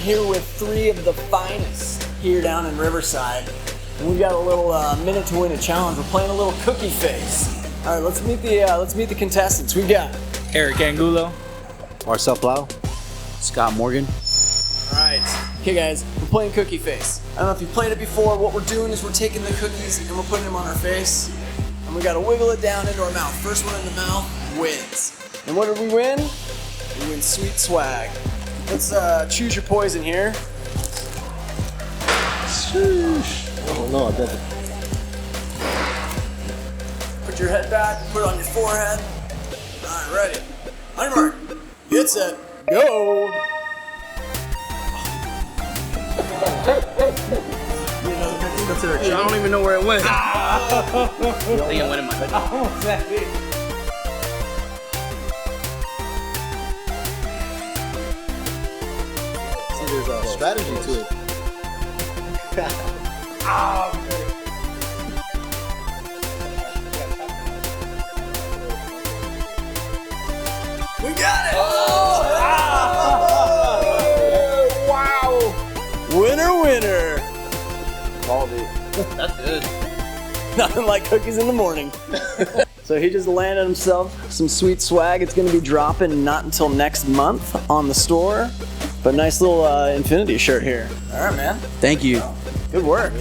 here with three of the finest here down in Riverside. And we've got a little minute to win a challenge. We're playing a little cookie face. All right, let's meet the contestants. We got Eric Angulo, Marcel Plau, Scott Morgan. All right, okay guys, we're playing cookie face. I don't know if you've played it before. What we're doing is we're taking the cookies and we're putting them on our face, and we gotta wiggle it down into our mouth. First one in the mouth wins. And what did we win? We win sweet swag. Let's choose your poison here. Sheesh. Oh no, I bet. Put your head back, put it on your forehead. All right, ready. On your mark, get set, go. I don't even know where it went. I think it went in my head. See, there's a strategy to it. We got it! Wow! Winner, winner! Called it. That's good. Nothing like cookies in the morning. So he just landed himself some sweet swag. It's gonna be dropping not until next month on the store. But nice little Infinity shirt here. All right, man. Thank you. Good work.